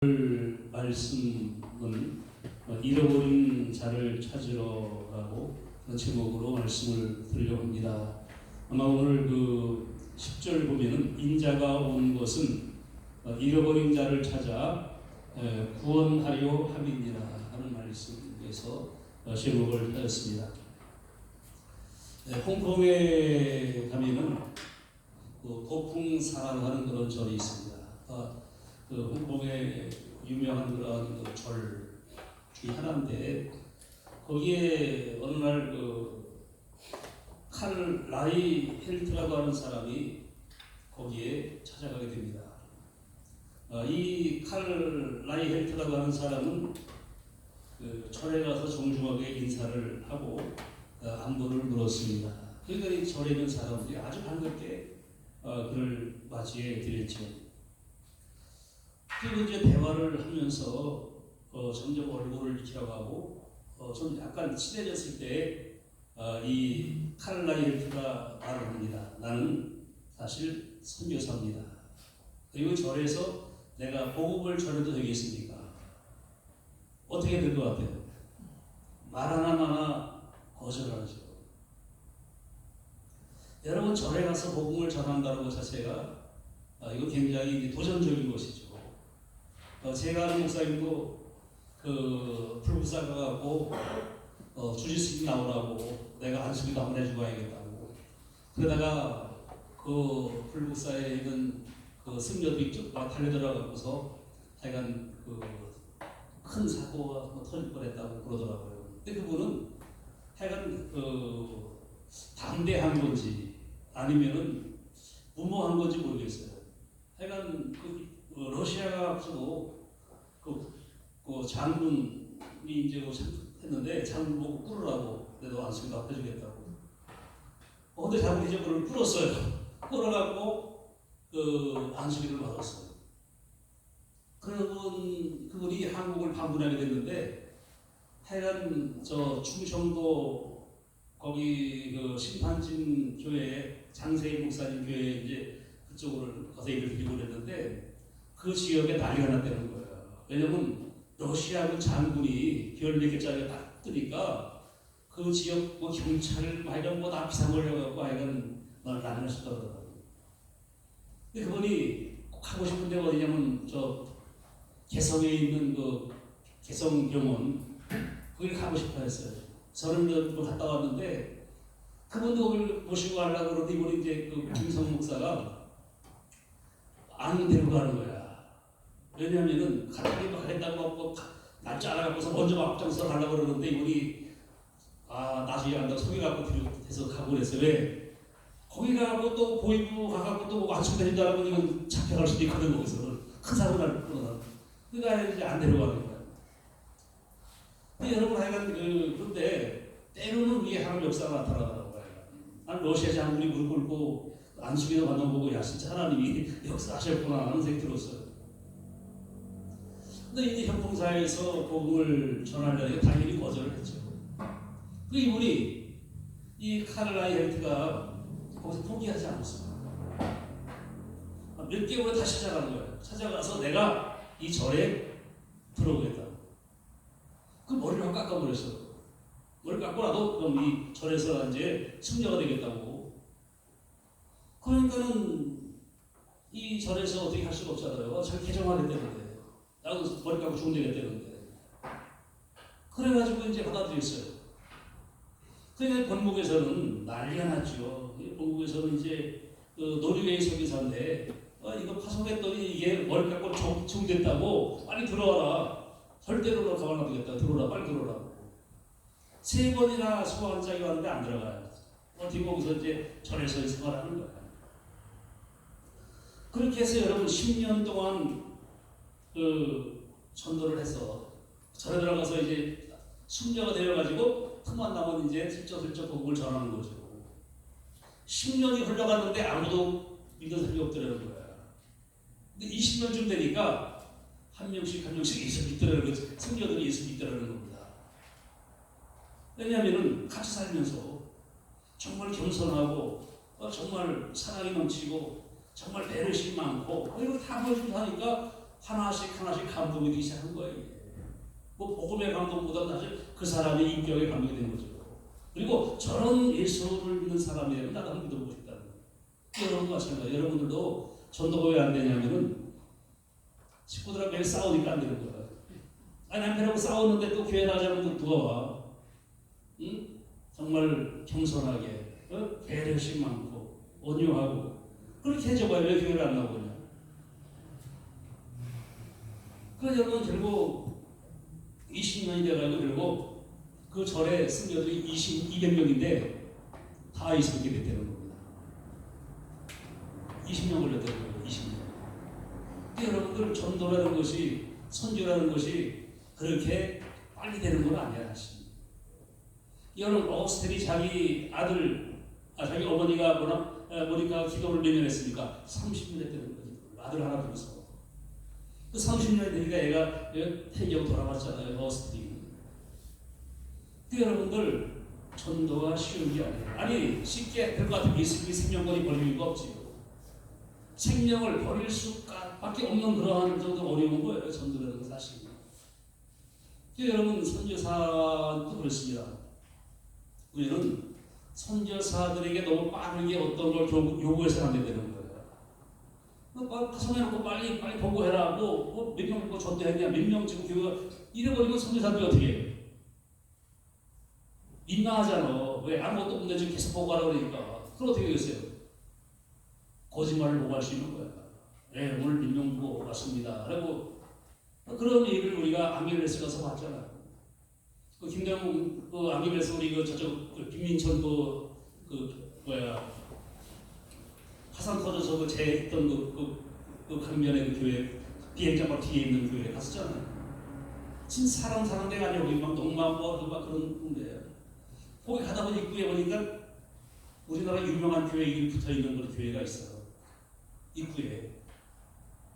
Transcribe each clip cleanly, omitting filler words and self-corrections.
오늘 말씀은 잃어버린 자를 찾으러라고 제목으로 말씀을 드리려고 합니다. 아마 오늘 그 10절 보면은 인자가 온 것은 잃어버린 자를 찾아 구원하려 함이니라 하는 말씀에서 제목을 하였습니다. 홍콩에 가면은 고풍사라고 하는 그런 절이 있습니다. 그 홍콩의 유명한 그런 절 중에 하나인데, 거기에 어느 날 칼 라이 헬트라고 하는 사람이 거기에 찾아가게 됩니다. 이 칼 라이 헬트라고 하는 사람은 그 절에 가서 정중하게 인사를 하고 안부를 물었습니다. 그러니까 이 절에 있는 사람들이 아주 반갑게 그를 맞이해 드렸죠. 그리고 이제 대화를 하면서 점점 얼굴을 익히라고 하고 좀 약간 친해졌을 때 이 칼라이 헬트가 말을 합니다. 나는 사실 선교사입니다. 그리고 절에서 내가 복음을 전해도 되겠습니까? 어떻게 될 것 같아요? 말 하나마나 거절하죠. 여러분, 절에 가서 복음을 전한다는 것 자체가 이거 굉장히 도전적인 것이죠. 제가 아는 목사님도 그 불국사 가고 주지스님 나오라고 내가 안수기도 한번 해주고 와야겠다고, 그러다가 그 불국사에 있는 그 승려들이 쭉 달려들어가고서 하여간 그 큰 사고가 터질 뻔했다고 그러더라고요. 근데 그분은 하여간 담대한 건지 아니면은 무모한 건지 모르겠어요. 하여간 러시아가 앞서고 그 장군이 이제 했는데 장군 보고 꿇으라고, 내가 안수기도 해주겠다고. 근데 장군이 이제 그걸 꿇었어요. 꿇어갖고 그 안수기를 받았어요. 그분이 한국을 방문하게 됐는데, 하여간 저 충청도 거기 그 심판진 교회 장세희 목사님 교회 이제 그쪽으로 가서 예배를 드리고 그랬는데, 그 지역에 난리가 났다는 거예요. 왜냐면 러시아군 장군이 별 4개짜리가 딱 뜨니까 그 지역 경찰 이런 거 다 비상 걸려갖고 하여간 난리가 났었더라고요. 근데 그분이 꼭 하고 싶은 데가 어디냐면 저 개성에 있는 그 개성병원, 거기 가고 싶어 했어요. 저는 갔다 왔는데 그분도 모시고 가려고 그러는데 이번에 이제 그 김성 목사가 안 데리고 가는 거야. 왜냐하면은 가족이 가겠다고 하고 날짜 알아갖고서 먼저 앞장서 가려고 그러는데 이분이 나중에 간다고 소개갖고 해서 가고 그랬어요. 왜? 거기 가고 또 보이부 가갖고 또 완충되는 알고 이건 잡혀갈 수도 있거든. 거기서는 큰 사고 날 거다. 그러니까 이제 안 데려가는 거야. 근데 여러분, 하여간 그런데 때로는 위에 하나님 역사가 나타나더라고요. 난 러시아 장군이 무릎 꿇고 안수기도 만나보고, 야 진짜 하나님이 역사하셨구나 하는 생각이 들었어요. 근데 이제 형통사에서 복음을 전하려니 당연히 거절을 했죠. 그 이분이 이 칼라이 헬트가 거기서 포기하지 않았습니다. 몇 개월에 다시 찾아가는 거예요. 찾아가서 내가 이 절에 들어오겠다고. 그 머리를 확 깎아버렸어요. 머리 깎고 나도 그럼 이 절에서 이제 승려가 되겠다고. 그러니까는 이 절에서 어떻게 할 수가 없잖아요. 자기 개정하겠다는데, 나도 머리 깎고 죽으겠다는데. 그래가지고 이제 받아들였어요. 그러니까 본국에서는 난리가 났죠. 본국에서는 이제 노르웨이 선교사인데 이거 파송했더니 이게 머리 깎고 죽겠다고, 빨리 들어와라. 절대로 너 가만 놔두겠다. 들어오라, 빨리 들어오라. 3번이나 소환장이 왔는데 안 들어가요. 어떻게 거기서 이제 절에서 생활하는 거예요. 그렇게 해서 여러분 10년 동안 전도를 해서 절에 들어가서 이제 순녀가 되어가지고 틈만 나면 이제 슬쩍슬쩍 복음을 전하는 거죠. 10년이 흘러갔는데 아무도 믿는 사람이 없더라는 거야. 근데 20년쯤 되니까 한 명씩 예수 믿더라는 거죠. 승려들이 예수 믿더라는 겁니다. 왜냐하면은 같이 살면서 정말 겸손하고 정말 사랑이 넘치고 정말 배려심이 많고 이걸 다 보여주고 하니까 하나씩 감동이 되기 시작한 거예요. 뭐 복음의 감동보다 사실 그 사람의 인격에 감동이 되는 거죠. 그리고 저런 예수를 믿는 사람이라면 나도 한번 믿어보고 싶다는 거예요. 여러분도 마찬가지예요. 여러분들도 전도가 왜 안 되냐면은 식구들하고 매일 싸우니까 안 되는 거야. 아니 남편하고 싸웠는데 또 교회 나가자면 누가 와? 응? 정말 겸손하게 배려심 많고 온유하고 그렇게 해줘봐야 왜 교회를 안 나오냐? 그래서 여러분 결국 20년이 돼가지고 결국 그 절에 승려들이 200명인데 다 이스라엘이 됐다는 겁니다. 20년 걸렸다는 거예요. 20년. 근데 여러분들 전도라는 것이 선교라는 것이 그렇게 빨리 되는 건 아니야 사실. 여러분 오스텔이 자기 자기 어머니가 보니까 기도를 몇 년 했으니까 30년 했다는 거예요. 아들 하나 두고서. 그 30년이 되니까 애가 태경 돌아왔잖아요. 오스텔이. 그 여러분들 전도가 쉬운 게 아니에요. 아니 쉽게 될 것 같은 예수님이 생명권이 버릴 이유가 없지요. 생명을 버릴 수밖에 없는 그러한 정도 어려운 거예요. 전도라는 건 사실. 여러분 선교사도 그렇습니다. 우리는 선교사들에게 너무 빠르게 어떤 걸 요구해서 안 되는 거예요. 가성해놓고 빨리 보고해라. 몇 명 전도했냐, 몇 명 지금 교회가 이래버리면 선교사들이 어떻게 해요? 민망하잖아. 왜 아무것도 없는데 지금 계속 보고하라 그러니까. 그럼 어떻게 되겠어요? 거짓말을 보고할 수 있는 거야. 네, 오늘 몇 명 보고 왔습니다. 그리고 그런 일을 우리가 아미레스 가서 봤잖아. 그 김대웅 아미레스 우리 저쪽 김민천 화산 터져서 재했던 그 강변의 그 교회 비행장 바로 뒤에 있는 교회에 갔었잖아요. 진짜 사람 데가 아니고 막 농마하고 막 그런 데예요. 거기 가다 보니 입구에 보니까 우리나라 유명한 교회 이름 붙어 있는 그런 교회가 있어요. 입구에.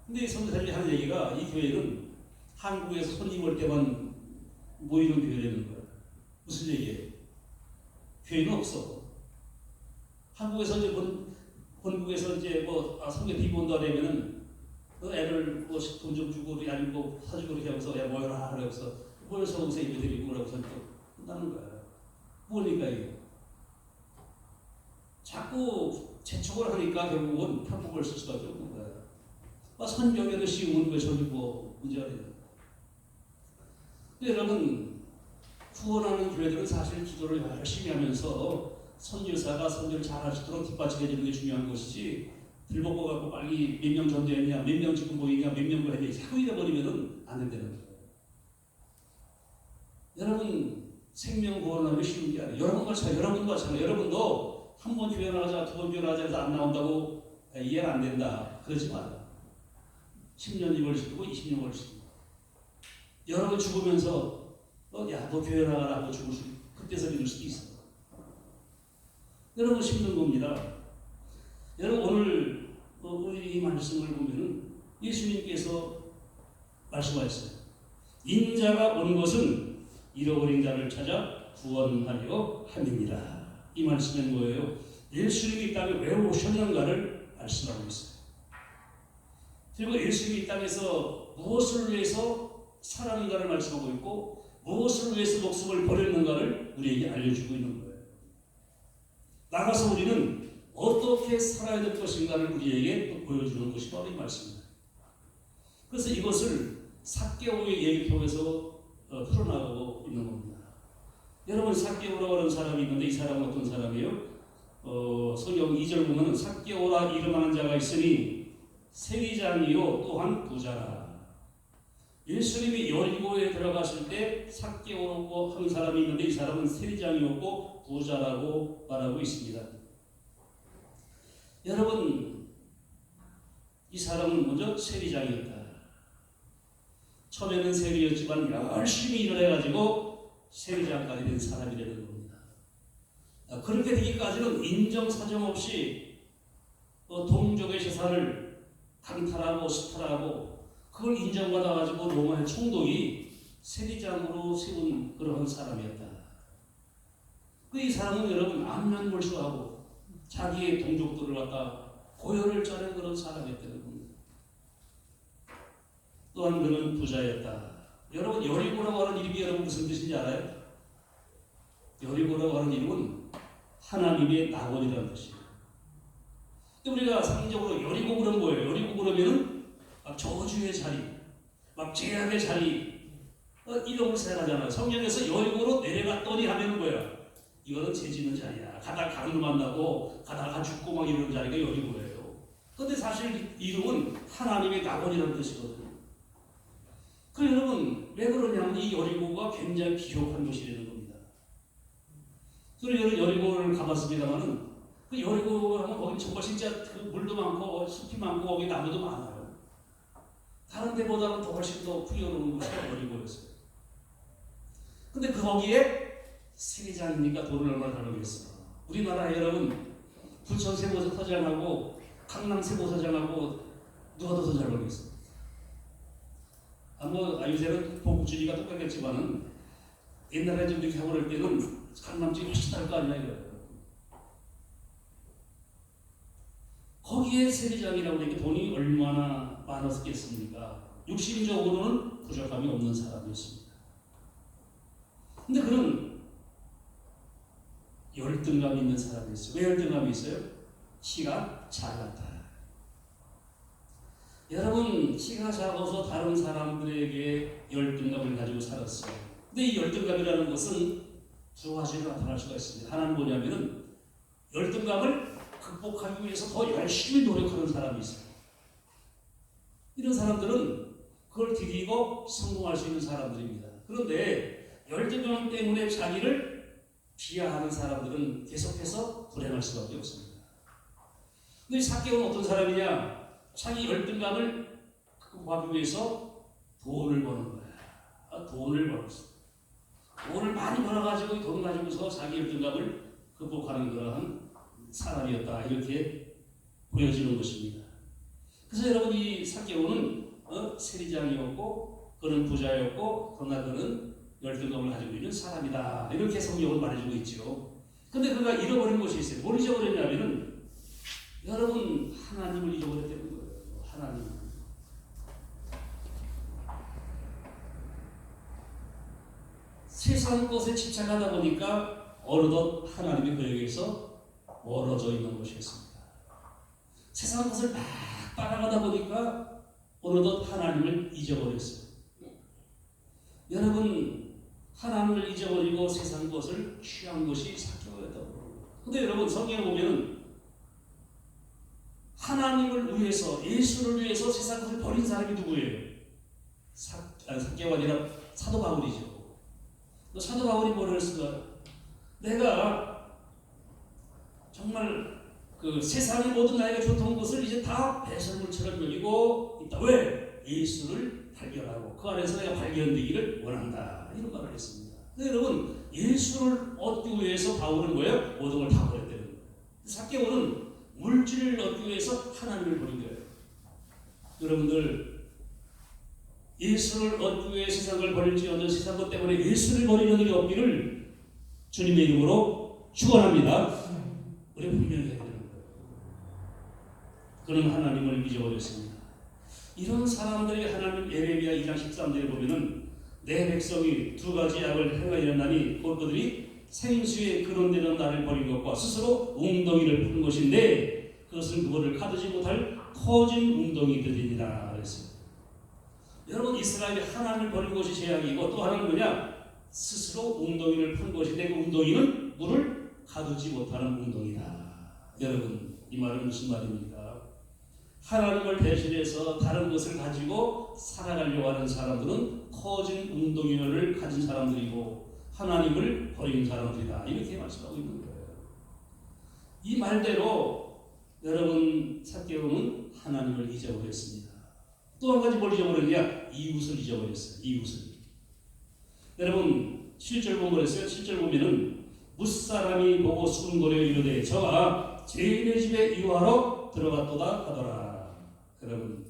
근데 이 선교사님이 하는 얘기가 이 교회는 한국에서 손님 올 때만 모이는 교회라는 거야. 무슨 얘기예요? 교회는 없어. 한국에서 이제 본국에서 이제 성교 TV 온다 그러면은 애를 돈 좀 주고 아니면 사주고 이렇게 하면서 야 모여라 그래서 모여서 오세요 예배 드리고 그러고서 끝나는 거야. 뭐니까 이게 자꾸 재촉을 하니까 결국은 편법을 쓸 수밖에 없는 거야. 선교에도 쉬우면 왜 저기 문제가 돼요. 여러분 구원하는 교회들은 사실 기도를 열심히 하면서 선교사가 선교를 잘 할 수 있도록 뒷받침해 주는 게 중요한 것이지 들먹고 갖고 빨리 몇 명 전도했냐, 몇 명 지금 보이냐, 몇 명 했냐 자꾸 이래버리면 안 된다는 거예요. 여러분 생명 구원하는 게 쉬운 게 아니에요. 여러분도 마찬가지예요. 여러분도 한 번 교회 나가자, 두 번 교회 나가자 해서 안 나온다고 이해가 안 된다. 그러지 마요. 10년 걸리시고 20년 걸리시고 여러분 죽으면서 야 너 교회 나가라 하고 죽을 수 그때서 믿을 수도 있어. 여러분 힘든 겁니다. 여러분 오늘 우리 이 말씀을 보면은 예수님께서 말씀하셨어요. 인자가 온 것은 잃어버린 자를 찾아 구원하려 함이니라. 이 말씀은 뭐예요? 예수님이 이 땅에 왜 오셨는가를 말씀하고 있어요. 그리고 예수님이 이 땅에서 무엇을 위해서 살았는가를 말씀하고 있고 무엇을 위해서 목숨을 버렸는가를 우리에게 알려주고 있는 거예요. 나가서 우리는 어떻게 살아야 될 것인가를 우리에게 또 보여주는 것이 바로 이 말씀입니다. 그래서 이것을 삭개오의 얘기를 통해서 풀어나가고 있는 겁니다. 여러분 삭개오라고 하는 사람이 있는데 이 사람은 어떤 사람이에요? 성경 2절 보면 삭개오라 이름하는 자가 있으니 세리장이요 또한 부자라. 예수님이 여리고에 들어갔을 때 삭개오라고 한 사람이 있는데 이 사람은 세리장이었고 부자라고 말하고 있습니다. 여러분 이 사람은 먼저 세리장이었다. 처음에는 세리였지만 열심히 일을 해가지고 세리장까지 된 사람이 되는 겁니다. 그렇게 되기까지는 인정사정 없이 동족의 재산을 강탈하고 수탈하고 그걸 인정받아가지고 로마의 총독이 세리장으로 세운 그런 사람이었다. 이 사람은 여러분 안면몰수하고 자기의 동족들을 갖다 고혈을 짜는 그런 사람이었다는 겁니다. 또한 그는 부자였다. 여러분 여리고라고 하는 이름이 여러분 무슨 뜻인지 알아요? 여리고라고 하는 이름은 하나님의 낙원이라는 뜻이에요. 근데 우리가 상징적으로 여리고 그러면 뭐예요? 여리고 그러면은 막 저주의 자리, 막 죄악의 자리, 이런 걸 생각하잖아요. 성경에서 여리고로 내려갔더니 하면은 뭐야? 이거는 죄 짓는 자리야. 가다가 강을 만나고 가다가 죽고 막 이런 자리가 여리고예요. 근데 사실 이름은 하나님의 낙원이라는 뜻이거든요. 그 여러분 왜 그러냐면 이 여리고가 굉장히 비옥한 곳이라는 겁니다. 그리고 여리고를 가봤습니다만은 그 여리고 하면 거기 정말 진짜 그 물도 많고 숲이 많고 거기 나무도 많아요. 다른 데보다는 더 훨씬 더 풍요로운 곳이 여리고였어요. 근데 그 거기에 세리장이니까 돈을 얼마나 달라겠어. 우리나라에 여러분 부천 세무사장하고 강남 세무사장하고 누가 더 잘 벌겠어? 요새는 보국주의가 똑같겠지만은 옛날에 좀 이렇게 하고 그럴 때는 강남 쪽이 훨씬 다를 거 아니야 이거예요. 거기에 세리장이라고 하는 게 돈이 얼마나 많았겠습니까? 육신적으로는 부족함이 없는 사람이었습니다. 근데 그는 열등감이 있는 사람이었어요. 왜 열등감이 있어요? 키가 작았다. 여러분 키가 작아서 다른 사람들에게 열등감을 가지고 살았어요. 근데 이 열등감이라는 것은 두 가지로 나타날 수가 있습니다. 하나는 뭐냐면은 열등감을 극복하기 위해서 더 열심히 노력하는 사람이 있어요. 이런 사람들은 그걸 디디고 성공할 수 있는 사람들입니다. 그런데 열등감 때문에 자기를 비하하는 사람들은 계속해서 불행할 수밖에 없습니다. 근데 삭개오는 어떤 사람이냐? 자기 열등감을 극복하기 위해서 돈을 버는 거야. 돈을 벌었어. 돈을 많이 벌어가지고 돈 가지고서 자기 열등감을 극복하는 그러한 사람이었다. 이렇게 보여지는 것입니다. 그래서 여러분 이 삭개오는 세리장이었고 그는 부자였고 그러나 그는 열등감을 가지고 있는 사람이다. 이렇게 성경은 말해주고 있죠. 근데 그가 잃어버린 것이 있어요. 뭘 잊어버렸냐면은 여러분 하나님을 잊어버렸다는 거예요. 하나님. 세상 것에 집착하다 보니까 어느덧 하나님의 거역에서 멀어져 있는 것이었습니다. 세상 것을 막 따라가다 보니까 어느덧 하나님을 잊어버렸어요. 여러분 하나님을 잊어버리고 세상 것을 취한 것이 삭개오였다고. 근데 여러분 성경에 보면 하나님을 위해서 예수를 위해서 세상 것을 버린 사람이 누구예요? 삭개오가 아니라 사도 바울이죠. 사도 바울이 뭐를 했을까요? 내가 정말 그 세상의 모든 나에게 좋던 것을 이제 다 배설물처럼 여기고 있다. 왜? 예수를 발견하고 그 안에서 내가 발견되기를 원한다. 이런 말을 했습니다. 근데 여러분 예수를 얻기 위해서 바울은 뭐예요? 모든 걸 다 버렸다는 거예요. 삭개오는 물질을 얻기 위해서 하나님을 버린 거예요. 여러분들 예수를 얻기 위해 세상을 버릴지어도 세상 것 때문에 예수를 버리는 일이 없기를 주님의 이름으로 축원합니다. 우리 분명히 해야 되는 거예요. 그는 하나님을 잊어버렸습니다. 이런 사람들이 하나님 에레미야 2장 13절에 보면은 내 백성이 두 가지 악을 행하였나니 곧 그들이 생수에 근원되는 나를 버린 것과 스스로 웅덩이를 푼 것인데 그것은 그거를 가두지 못할 터진 웅덩이들이니라 그랬습니다. 여러분 이스라엘이 하나님을 버린 것이 죄악이고 또 하나는 뭐냐? 스스로 웅덩이를 푼 것인데 그 웅덩이는 물을 가두지 못하는 웅덩이다. 여러분 이 말은 무슨 말입니까? 하나님을 대신해서 다른 것을 가지고 살아가려고 하는 사람들은 커진 웅덩이를 가진 사람들이고 하나님을 버린 사람들이다. 이렇게 말씀하고 있는 거예요. 이 말대로 여러분 삭개오는 하나님을 잊어버렸습니다. 또 한 가지 뭘 잊어버렸냐? 이웃을 잊어버렸어요. 이웃을. 여러분 7절 보면 그랬어요. 7절 보면은 무사람이 보고 수군거려 이르되 저가 죄인의 집에 이와러 들어갔도다 하더라. 여러분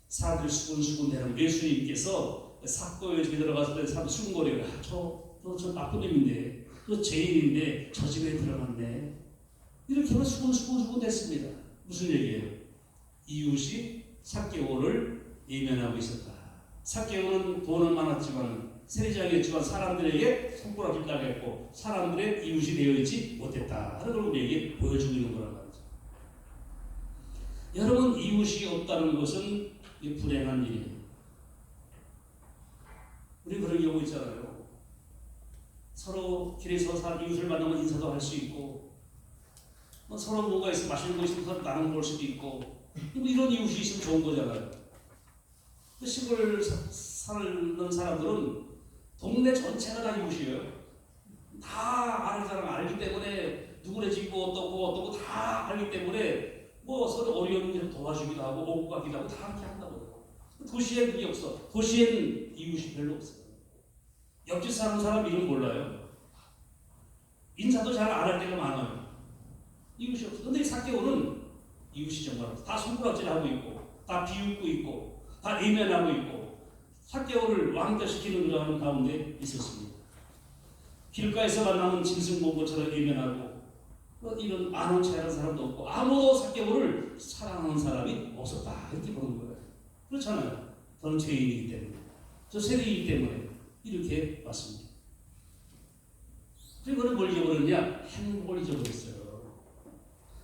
사람들이 수군대는 예수님께서 삭개오의 집에 들어가서 사람 수군거려요. 저 나쁜 놈인데 저 죄인인데 저 집에 들어갔네. 이렇게 하면 수군 됐습니다. 무슨 얘기예요? 이웃이 삭개오를 예면하고 있었다. 삭개오는 돈은 많았지만 세리장이었지만 사람들에게 손가락질 당했고 사람들의 이웃이 되어 있지 못했다 하는 걸 우리에게 보여주고 있는 거란 말이죠. 여러분, 이웃이 없다는 것은 불행한 일이에요. 우리 그런 경우 있잖아요. 서로 길에서 이웃을 만나면 인사도 할 수 있고, 서로 뭔가 있으면 맛있는 거 있으면 나눠 먹을 수도 있고, 이런 이웃이 있으면 좋은 거잖아요. 시골 사는 사람들은 동네 전체가 다 이웃이에요. 다 아는 사람 알기 때문에 누구네 집이 어떻고 다 알기 때문에 서로 어려운 일 도와주기도 하고 오고 가기도 하고 다 그렇게 한다고. 도시엔 그게 없어. 도시엔 이웃이 별로 없어요. 옆집 사는 사람 이름 몰라요. 인사도 잘 안 할 때가 많아요. 이웃이 없어. 근데 이 삭개오는 이웃이 정말 없어. 다 손가락질하고 있고, 다 비웃고 있고, 다 외면하고 있고, 삭개오를 왕따시키는 그런 가운데 있었습니다. 길가에서 만나는 짐승보고처럼 외면하고, 이런 아는 체하는 사람도 없고, 아무도 삭개오를 사랑하는 사람이 없었다 이렇게 보는 거예요. 그렇잖아요. 저는 죄인이기 때문에, 저 세리이기 때문에 이렇게 왔습니다. 그리고 그는 뭘 잊어버렸냐? 행복을 잊어버렸어요.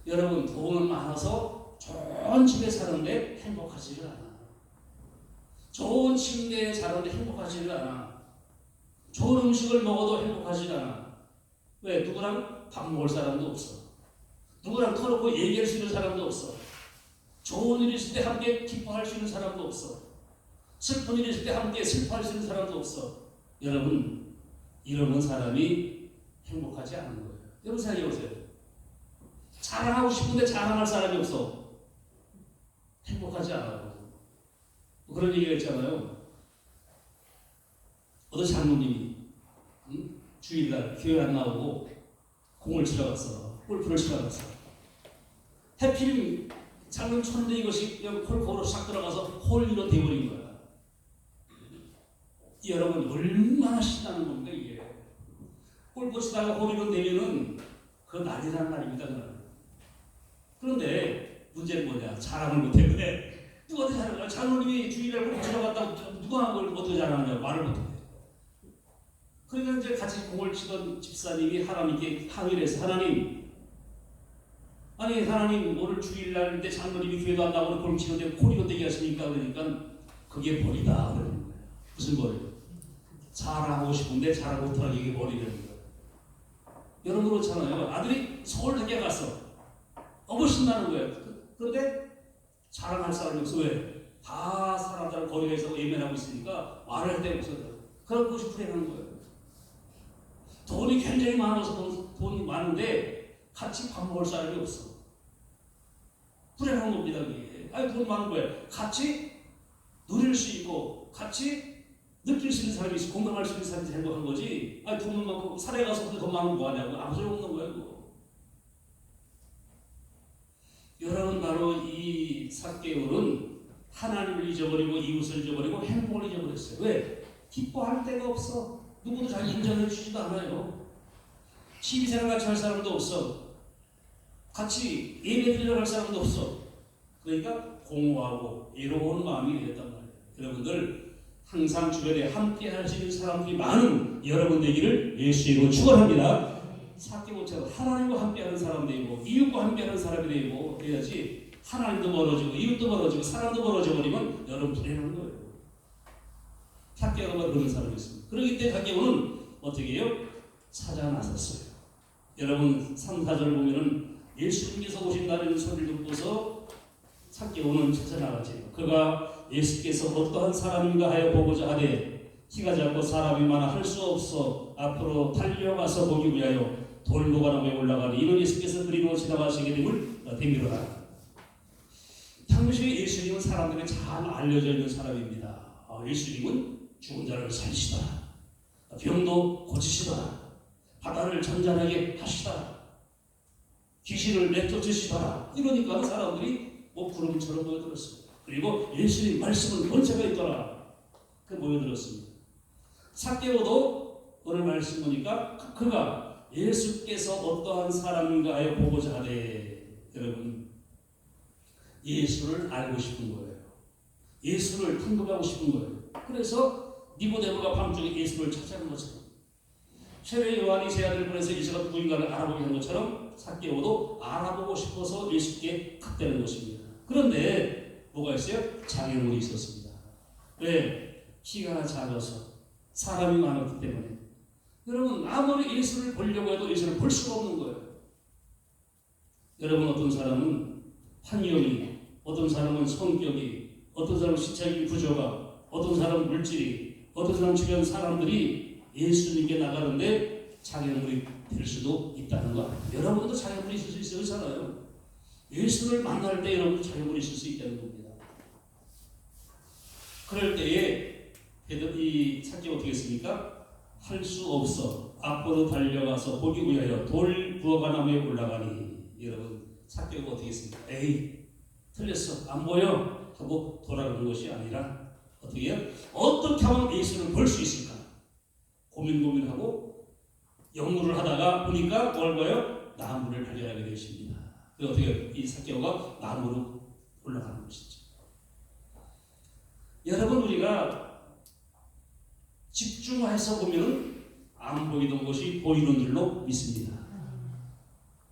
여러분, 돈은 많아서 좋은 집에 사는데 행복하지를 않아. 좋은 침대에 자는데 행복하지를 않아. 좋은 음식을 먹어도 행복하지를 않아. 왜? 누구랑 밥 먹을 사람도 없어. 누구랑 터놓고 얘기할 수 있는 사람도 없어. 좋은 일이 있을 때 함께 기뻐할 수 있는 사람도 없어. 슬픈 일이 있을 때 함께 슬퍼할 수 있는 사람도 없어. 여러분, 이런 사람이 행복하지 않은 거예요. 여러분 생각해 보세요. 자랑하고 싶은데 자랑할 사람이 없어. 행복하지 않아요. 그런 얘기가 있잖아요. 어떤 장로님이 주일날 교회 안 나오고 공을 치러 갔어. 골프를 치러 갔어. 해필 장로님 쳤는데 이것이 골프로 싹 들어가서 홀로 되어버린 거야. 여러분, 얼마나 신나는 겁니까 이게. 골프 치다가 홀로 되면은 그 날이라는 날입니다. 그런데 문제는 뭐냐? 자랑을 못해. 왜? 누가 어떻게 자랑을? 장로님이 주일날 골프 치러 갔다고 누가 한 걸 어떻게 자랑하냐고 말을 못해. 그러니까 이제 같이 공을 치던 집사님이 하나님께 항의를 해서, 하나님, 오늘 주일날인데 장로님이 교회도 안 나오고 골프 치는데 홀로 되게 하십니까? 그러니까 그게 벌이다 그러는 거예요. 무슨 벌이요? 자랑하고 싶은데 자랑 못하는 이게 벌이라는 거예요. 여러분 그렇잖아요. 아들이 서울대학에 갔어. 너무 신나는 거예요. 그런데 자랑할 사람이 없어. 왜? 다 사람들 거리에서 예면하고 있으니까 말을 할 데가 없어요. 그런 것이 불행한 거예요. 돈이 굉장히 많아서 돈이 많은데 같이 밥 먹을 사람이 없어. 불행한 겁니다. 그게. 돈 많은 거예요. 같이 누릴 수 있고 같이 느낄 수 있는 사람이 있어. 공감할 수 있는 사람이 행복한 거지. 돈은 많고 산에 가서 돈 많으면 뭐하냐고. 아무 소용 없는 거예요. 그거. 여러분, 바로 이 삭개오는 하나님을 잊어버리고 이웃을 잊어버리고 행복을 잊어버렸어요. 왜? 기뻐할 데가 없어. 누구도 잘 인정해 주지도 않아요. 시비생활 같이 할 사람도 없어. 같이 예배 드리러 갈 사람도 없어. 그러니까 공허하고 외로운 마음이 됐단 말이에요. 여러분들, 항상 주변에 함께 할 수 있는 사람들이 많은 여러분 되기를 예수님으로 축원합니다. 삭개오처럼 하나님과 함께하는 사람 되고 이웃과 함께하는 사람이 되고 그래야지. 하나님도 멀어지고 이웃도 멀어지고 사람도 멀어져 버리면 여러분 불행한 거예요. 삭개오가 그런 사람이 있습니다. 그러기 때문에 삭개오는 어떻게 해요? 찾아 나섰어요. 여러분 3, 4절 보면은 예수님께서 오신다는 소리를 듣고서 삭개오는 찾아 나갔지. 그가 예수께서 어떠한 사람인가 하여 보고자 하되 키가 작고 사람이 많아 할 수 없어 앞으로 달려가서 보기 위하여 돌무가나무에 올라가니 이는 예수께서 그리로 지나가시게 됨을 대미로라. 당시 예수님은 사람들에게 잘 알려져 있는 사람입니다. 예수님은 죽은 자를 살리시다. 병도 고치시다. 바다를 잔잔하게 하시다. 귀신을 내쫓으시다. 이러니까 사람들이 구름처럼 모여들었습니다. 그리고 예수님 말씀은 권세가 있더라. 그 모여들었습니다. 삭개오도 오늘 말씀 보니까 그가 예수께서 어떠한 사람인가 하여 보고자 하되, 여러분 예수를 알고 싶은 거예요. 예수를 탐구하고 싶은 거예요. 그래서 니고데모가 밤중에 예수를 찾아간 것처럼 세례 요한이 세 아들 보내서 예수가 누구인가를 알아보게 한 것처럼 삭개오도 알아보고 싶어서 예수께 갔다는 것입니다. 그런데 뭐가 있어요? 장애물이 있었습니다. 왜? 키가 작아서 사람이 많았기 때문에. 여러분 아무리 예수를 보려고 해도 예수를 볼 수가 없는 거예요. 여러분 어떤 사람은 환경이, 어떤 사람은 성격이, 어떤 사람은 신체적인 구조가, 어떤 사람은 물질이, 어떤 사람 주변 사람들이 예수님께 나가는데 장애물이 될 수도 있다는 것. 여러분도 장애물이 있을 수 있잖아요. 예수를 만날 때 여러분도 장애물이 있을 수 있다는 겁니다. 그럴 때에 이 삭개가 어떻게 했습니까? 할 수 없어 앞으로 달려가서 보기 위하여 돌 부어가 나무에 올라가니. 여러분 삭개가 어떻게 했습니까? 에이 틀렸어 안 보여 하고 돌아가는 것이 아니라 어떻게 해요? 어떻게 하면 예수를 볼 수 있을까 고민하고 연구를 하다가 보니까 뭘 봐요? 나무를 발견하게 되십니다. 그래서 어떻게 이 삭개오가 나무로 올라가는 것이죠. 여러분 우리가 집중해서 보면 안 보이던 것이 보이는 줄로 믿습니다.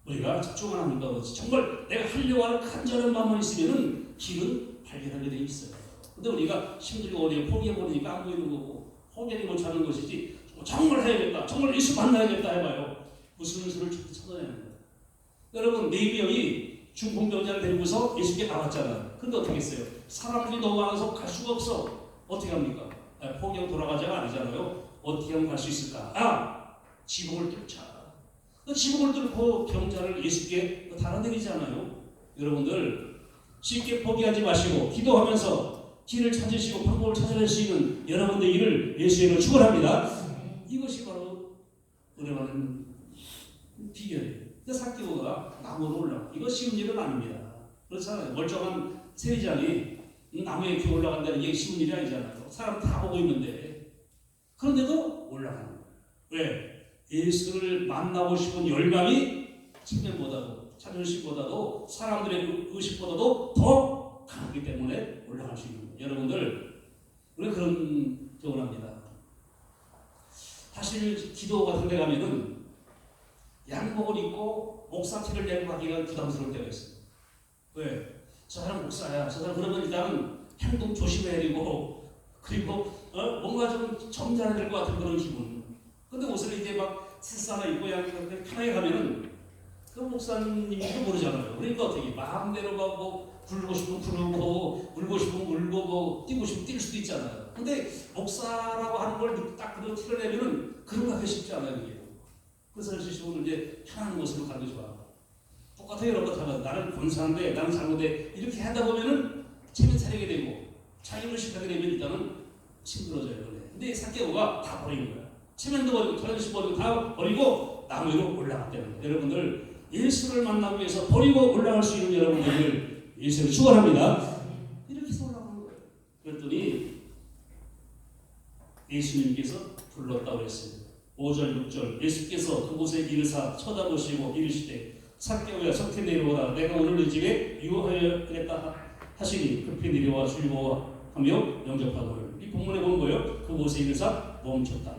우리가 집중을 하는가 보지. 정말 내가 하려고 하는 간절한 마음만 있으면 길은 발견하게 돼 있어요. 근데 우리가 힘들고 어디에 포기해버리니까 안 보이는 거고 포기하지 못하는 것이지 정말 해야겠다. 정말 예수 만나야겠다 해봐요. 무슨 수를 찾아내는 거예요. 여러분 4명이 중풍병자를 데리고서 예수께 나왔잖아요. 근데 어떻게 했어요? 사람들이 너무 많아서 갈 수가 없어. 어떻게 합니까? 포기하고 돌아가자가 아니잖아요. 어떻게 하면 갈 수 있을까? 지붕을 뚫자. 지붕을 뚫고 병자를 예수께 달아내리잖아요. 여러분들 쉽게 포기하지 마시고 기도하면서 길을 찾으시고 방법을 찾아낼 수 있는 여러분들 일을 예수의 이름으로 축원합니다. 이것이 바로 은혜하는 비결이에요. 삭개오가 나무로 올라가. 이거 쉬운 일은 아닙니다. 그렇잖아요. 멀쩡한 세리장이 나무에 이렇게 올라간다는 게 쉬운 일이 아니잖아요. 사람 다 보고 있는데. 그런데도 올라가는 거예요. 왜? 예수를 만나고 싶은 열망이 체면보다도 자존심보다도 사람들의 의식보다도 더 강하기 때문에 올라갈 수 있는 거예요. 여러분들 우리 그런 경험을 합니다. 사실 기도 같은 데 가면은 양복을 입고 목사티를 내고 가기가 부담스러울 때가 있어요. 왜? 저 사람 목사야. 저 사람 그러면 일단 행동 조심해야 되고 그리고 뭔가 좀 점잖아야 될 것 같은 그런 기분. 근데 옷을 이제 막 스스하나 입고 그냥 편하게 가면은 그 목사님도 모르잖아요. 그러니까 어떻게 마음대로 뭐 부르고 싶으면 부르고 울고 싶으면 울고 뭐 뛰고 싶으면 뛸 수도 있잖아요. 근데 목사라고 하는 걸 딱 그대로 티를 내면은 그런 거 하기 쉽지 않아요. 이게. 그래서 오늘 이제 편한 모습으로 가는 게 좋아. 똑같아요. 여러분 나는 권사인데 나는 잘못해 이렇게 하다 보면은 체면 차리게 되고 자기를 시하게 되면 일단은 힘들어져요. 근데 삭개오가 다 버리는 거야. 체면도 버리고 자존심 버리고 다 버리고 나무 위로 올라갔다는 거예요. 여러분들 예수를 만나기 위해서 버리고 올라갈 수 있는 여러분들을 예수를 축원합니다. 이렇게 해서 올라가는 거예요. 그랬더니 예수님께서 불렀다고 했어요. 5절 6절 예수께서 그곳에 이르사 쳐다보시고 이르시되 삭개오야 속히 내려오라. 내가 오늘 네 집에 유하여야겠다 하시니 급히 내려와 즐거워하며 영접하고요. 이 본문에 본 거예요. 그곳에 이르사 멈췄다.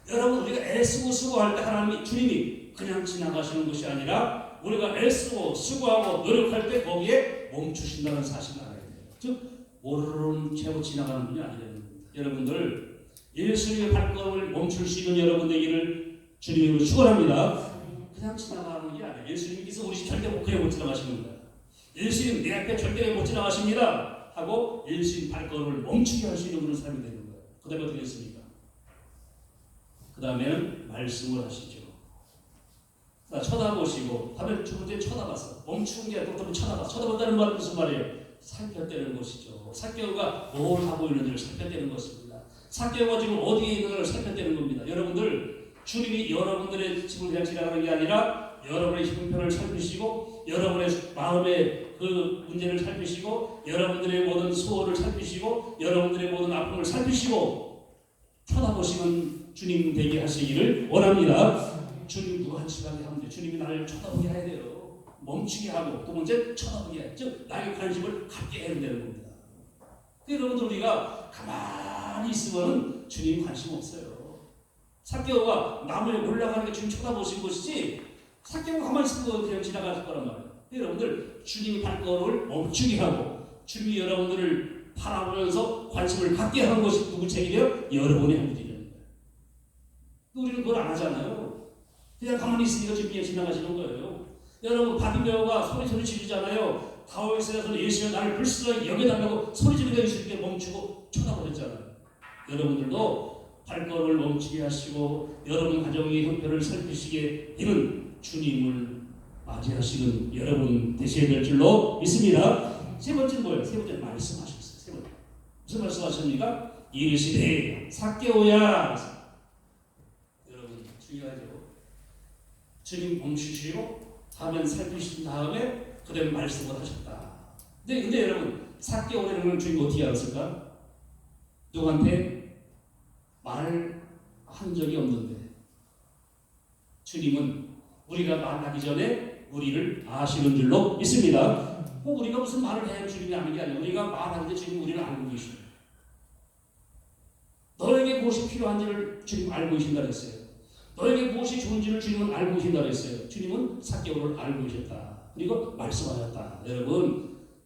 여러분 우리가 애쓰고 수고할 때 하나님이 주님이 그냥 지나가시는 것이 아니라 우리가 애쓰고 수고하고 노력할 때 거기에 멈추신다는 사실을 알아야 돼요. 즉 오르르 채워 지나가는 분이 아니라는 겁니다. 여러분들 예수님의 발걸음을 멈출 수 있는 여러분들 일을 주님으로 축원합니다. 그냥 지나가는 게 아니에요. 예수님께서 우리 집 절대 못 지나가시는 거예요. 예수님 내 앞에 절대 못 지나가십니다 하고 예수님 발걸음을 멈추게 할 수 있는 그런 사람이 되는 거예요. 그 다음에 어떻게 했습니까? 그 다음에는 말씀을 하시죠. 자, 쳐다보시고 다음에 첫 번째 쳐다봤어. 멈추는 게 아니라 또 쳐다봤어. 쳐다본다는 말은 무슨 말이에요? 살펴대는 것이죠. 삭개오가 뭘 하고 있는지를 살펴대는 것입니다. 삭개오가 지금 어디에 있는지를 살펴대는 겁니다. 여러분들 주님이 여러분들의 집을 그냥 지나가는 게 아니라 여러분의 형편을 살피시고 여러분의 마음의 그 문제를 살피시고 여러분들의 모든 소원을 살피시고 여러분들의 모든 아픔을 살피시고 쳐다보시는 주님 되게 하시기를 원합니다. 주님 누가 한 시간에 하면 돼. 주님이 나를 쳐다보게 해야 돼요. 멈추게 하고 두 번째 쳐다보게 해. 즉 나에게 관심을 갖게 해야 되는 겁니다. 여러분들 우리가 가만히 있으면 주님 관심 없어요. 삭개오가 나무에 올라가는 게 주님 쳐다보신 것이지 삭개오가 가만히 있으면 그냥 지나갈 거란 말이에요. 여러분들 주님의 발걸음을 멈추게 하고 주님이 여러분들을 바라보면서 관심을 갖게 하는 것이 누구 책임이에요? 여러분의 할 일이라는 거예요. 우리는 그걸 안 하잖아요. 그냥 가만히 있으니까 주님이 지나가시는 거예요. 여러분 바디메오가 소리 지르잖아요. 다윗에서는 예수여 나를 불쌍히 여겨달라고 소리 지르며 예수님께 멈추고 쳐다보셨잖아요. 여러분들도 발걸음을 멈추게 하시고 여러분 가정의 형편을 살피시게 되는 주님을 맞이하시는 여러분 되셔야 될 줄로 믿습니다. 세 번째는 뭐예요? 세 번째는 말씀하셨어요. 세 번째 무슨 말씀하십니까? 이르시되 삭개오야. 여러분 중요하죠. 주님 멈추시고 화면 살피신 다음에 그다음에 말씀을 하셨다. 근데 여러분 삭개오라는 걸 주님 어떻게 알았을까? 누구한테 말을 한 적이 없는데 주님은 우리가 말하기 전에 우리를 아시는 줄로 믿습니다. 우리가 무슨 말을 해야 주님이 아는 게 아니라 우리가 말하는데 주님 우리를 알고 계시죠. 너에게 무엇이 필요한지를 주님 알고 계신다 그랬어요. 너에게 무엇이 좋은지를 주님은 알고 계신다 그랬어요. 주님은 삭개오를 알고 계셨다. 그리고 말씀하셨다.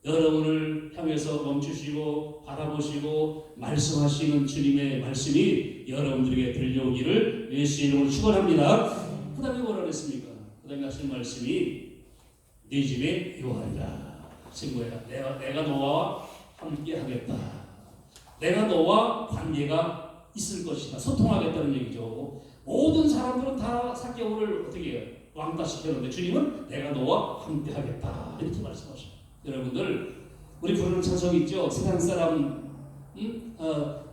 여러분을 향해서 멈추시고 바라보시고 말씀하시는 주님의 말씀이 여러분들에게 들려오기를 예수의 이름으로 축원합니다. 그 다음에 뭐라 그랬습니까? 그 다음에 하시는 말씀이 네 집에 요하리라. 친구야, 내가 너와 함께 하겠다. 내가 너와 관계가 있을 것이다. 소통하겠다는 얘기죠. 모든 사람들은 다 삭개오를 어떻게 해요? 왕따 시켰는데 주님은 내가 너와 함께 하겠다. 이렇게 말씀하셔요. 여러분들 우리 부르는 찬송 있죠? 세상 사람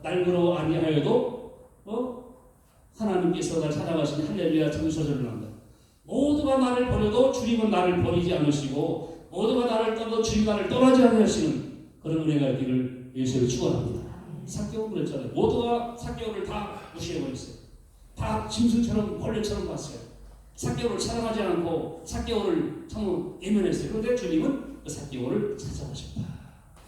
날그러 아니하여도 하나님께서 날 사랑하시니 할렐루야 전서절을 한다. 모두가 나를 버려도 주님은 나를 버리지 않으시고 모두가 나를 떠도 주님 나를 떠나지 않으시는 그런 은혜가 있기를 예수를 축원합니다. 삭개오 그랬잖아요. 모두가 삭개오를 다 무시해버렸어요. 다 짐승처럼 벌레처럼 봤어요. 삭개오를 사랑하지 않고 삭개오를 참 예면했어요. 그런데 주님은 그 삭개오를 찾아가셨다.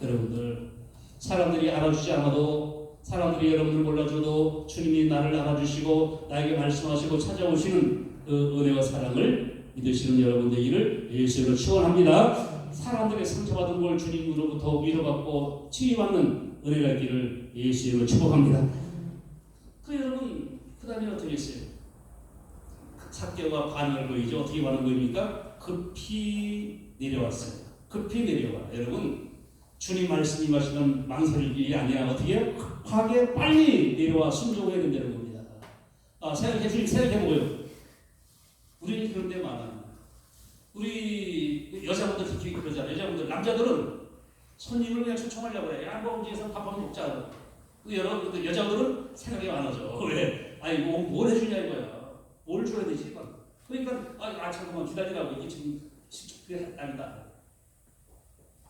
여러분들 사람들이 알아주지 않아도 사람들이 여러분을 몰라줘도 주님이 나를 알아주시고 나에게 말씀하시고 찾아오시는 그 은혜와 사랑을 믿으시는 여러분 되기를 예수로 축원합니다. 사람들의 상처받은 걸 주님으로부터 위로받고 치유받는 은혜가 있기를 예수로 축복합니다. 여러분 그 다음에 어떻게 했어요? 삭개오가 반응을 보이죠. 어떻게 반응 보입니까? 급히 내려왔어요. 급히 내려와. 여러분 주님 말씀이 마시면 망설일 일이 아니야. 어떻게 해요? 급하게 빨리 내려와 순종해야 된다는 겁니다. 생각해보고요. 우리 그런 데 많아. 우리 여자분들 특히 그러잖아요. 여자분들, 남자들은 손님을 그냥 초청하려고 그래. 야, 뭐 우리에서 밥 한번 먹자. 여러분들 여자들은 생각이 많아져. 왜? 아니 뭘 해주냐 이거야. 뭘 줘야 되지? 그러니까 잠깐만 기다리라고 이게 지금 그게 아니다.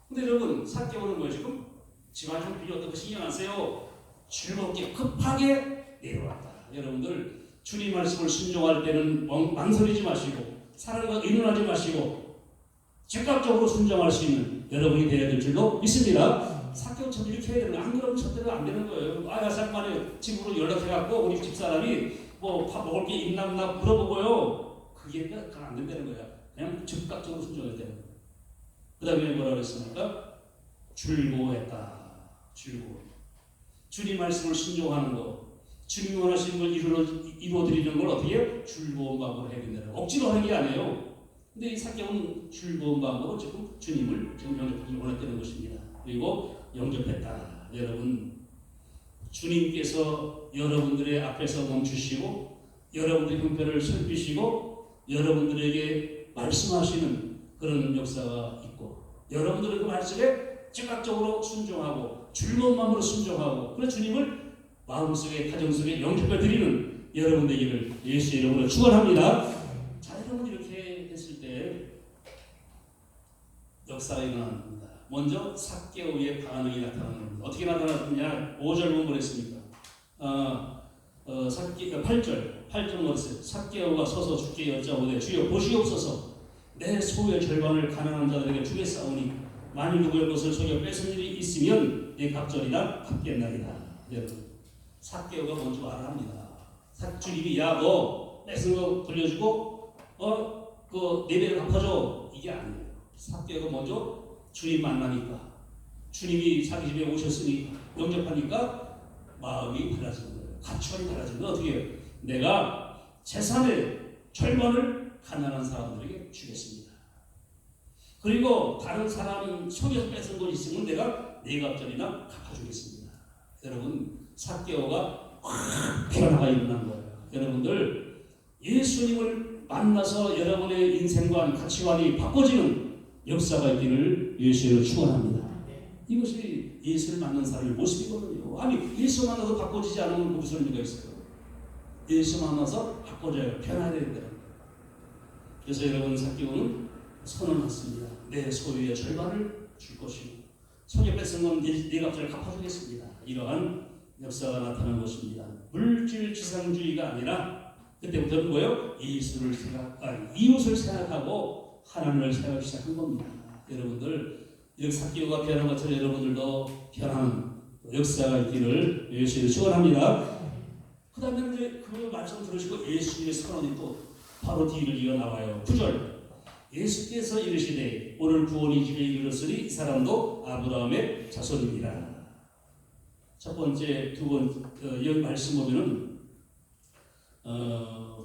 근데 여러분 삭개오는 뭐예요 지금? 집안 좀 빌렸다고 신경 안 써요. 즐겁게 급하게 내려왔다. 여러분들 주님 말씀을 순종할 때는 망설이지 마시고 사람과 의논하지 마시고 즉각적으로 순종할 수 있는 여러분이 되어야 될 줄로 믿습니다. 삭개오처럼 이렇게 해야 되는 거예요. 안 그러면 절대로 안 되는 거예요. 잠깐만요. 집으로 연락해갖고 우리 집사람이 뭐 밥 먹을 게 있나 없나 물어보고요. 그게 안 된다는 거야. 그냥 즉각적으로 순종해야 되는 거예요. 그 다음에 뭐라 그랬습니까? 즐거워했다. 즐거워. 주님 말씀을 순종하는 거, 주님 원하시는 걸 이루어드리는 걸 어떻게 해요? 즐거운 마음으로 해야 된다는 거. 억지로 하는 게 아니에요. 근데 이 삭개오는 즐거운 마음으로 지금 주님을 영접하기 원했다는 것입니다. 그리고 영접했다. 여러분, 주님께서 여러분들의 앞에서 멈추시고 여러분들의 형편을 살피시고 여러분들에게 말씀하시는 그런 역사가 있고 여러분들은 그 말씀에 즉각적으로 순종하고 즐거운 마음으로 순종하고 그래서 주님을 마음속에 가정속에 영접해 드리는 여러분 되기를 예수의 이름으로 축원합니다. 자, 여러분 이렇게 했을 때 역사가 일어납니다. 먼저 삭개오의 반응이 나타나는 겁니다. 어떻게 나타났느냐? 5절 보면 그랬습니까? 8절 뭐랬어요? 삭개오가 서서 주께 여짜오되 주여 보시옵소서 내 소유의 절반을 가난한 자들에게 주겠사오니 만일 누구의 것을 속여 뺏은 일이 있으면 내 갑절이나 갚겠나이다. 여러분, 삭개오가 뭔지 말합니다. 주님이 야 너 뺏은 거 돌려주고 그 네 배를 갚아줘, 이게 아니에요. 삭개오가 먼저 주님 만나니까, 주님이 자기 집에 오셨으니 영접하니까 마음이 달라지는 거예요. 가치관이 달라지는 거예요. 어떻게 해요? 내가 재산의 절반을 가난한 사람들에게 주겠습니다. 그리고 다른 사람 속에서 뺏은 것 있으면 내가 네 갑절이나 갚아주겠습니다. 여러분, 삭개오가 확 변화가 일어난 거예요. 여러분들, 예수님을 만나서 여러분의 인생관, 가치관이 바꿔지는 역사가 있기를 예수로 축원합니다. 이것이 예수를 만난 사람의 모습이거든요. 아니, 예수 만나서 바꿔지지 않으면 무슨 의미가 있어요? 예수 만나서 바꿔져요. 변화해야 된다. 그래서 여러분, 삭개오는 선언했습니다. 내 소유의 절반을 줄 것이고 속에 뺏은 건 네 갑절을 갚아주겠습니다. 이러한 역사가 나타난 것입니다. 물질 지상주의가 아니라 그때부터는 뭐예요? 이웃을 생각하고 하나님을 생각하기 시작한 겁니다. 여러분들, 이렇게 삭개오가 변한 것처럼 여러분들도 변하는 역사가 있기를 예수를 축원합니다. 그 다음에 이제 그 말씀 들으시고 예수님의 선언이 또 바로 뒤를 이어 나와요. 9절. 예수께서 이르시되 오늘 구원이 집에 이르렀으니 이 사람도 아브라함의 자손입니다. 첫 번째, 여기 말씀 보면은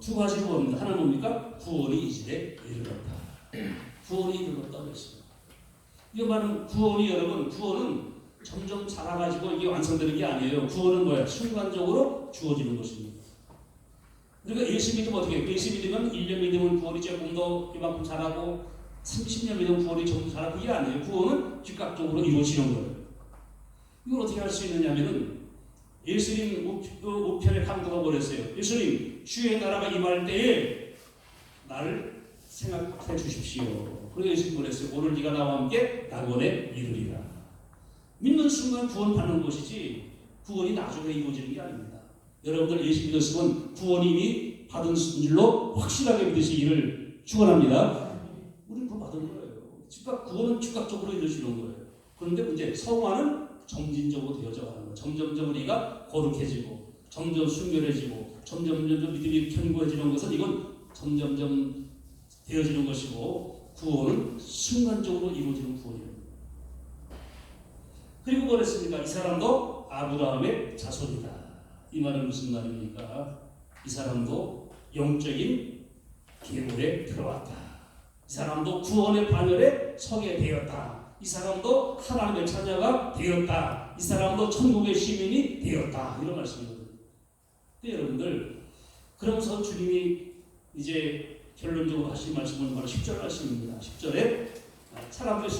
두 가지로 봅니다. 하나는 뭡니까? 구원이 이 집에 이르렀다. 구원이 이르렀다고 했습니다. 이거 말은 구원이, 여러분, 구원은 점점 자라가지고 이게 완성되는 게 아니에요. 구원은 뭐야? 순간적으로 주어지는 것입니다. 그러니까 예수 믿으면 어떻게 해요? 예수 믿으면 1년 믿으면 구원이 조금 더 이만큼 자라고 30년 믿으면 구원이 조금 자라고, 이게 아니에요. 구원은 즉각적으로 이루어지는 거예요. 이걸 어떻게 할 수 있느냐면은 예수님 우편의 강도가 뭐랬어요? 예수님, 주의 나라가 임할 때에 나를 생각해 주십시오. 그리고 예수님 뭐랬어요? 오늘 네가 나와 함께 낙원에 이르리라. 믿는 순간 구원 받는 것이지 구원이 나중에 이루어지는 게 아닙니다. 여러분들 예수 믿었으면 구원이 이미 받은 줄로 확실하게 믿으시기를 축원합니다. 우리는 그거 받은 거예요. 구원은 즉각적으로 이루어지는 거예요. 그런데 문제, 성화는 점진적으로 되어져 가는 거예요. 점점점 우리가 거룩해지고 점점 순결해지고 점점점 믿음이 견고해지는 것은 이건 점점점 되어지는 것이고, 구원은 순간적으로 이루어지는 구원이에요. 그리고 뭐랬습니까? 이 사람도 아브라함의 자손이다. 이 말은 무슨 말입니까? 이 사람도 영적인 계보에 들어왔다. 이 사람도 구원의 반열에 서게 되었다. 이 사람도 하나님의 자녀가 되었다. 이 사람도 천국의 시민이 되었다. 이런 말씀이거든요. 근데 여러분들, 그러면서 주님이 이제 결론적으로 하신 말씀은 바로 10절 말씀입니다. 10절에 사람들이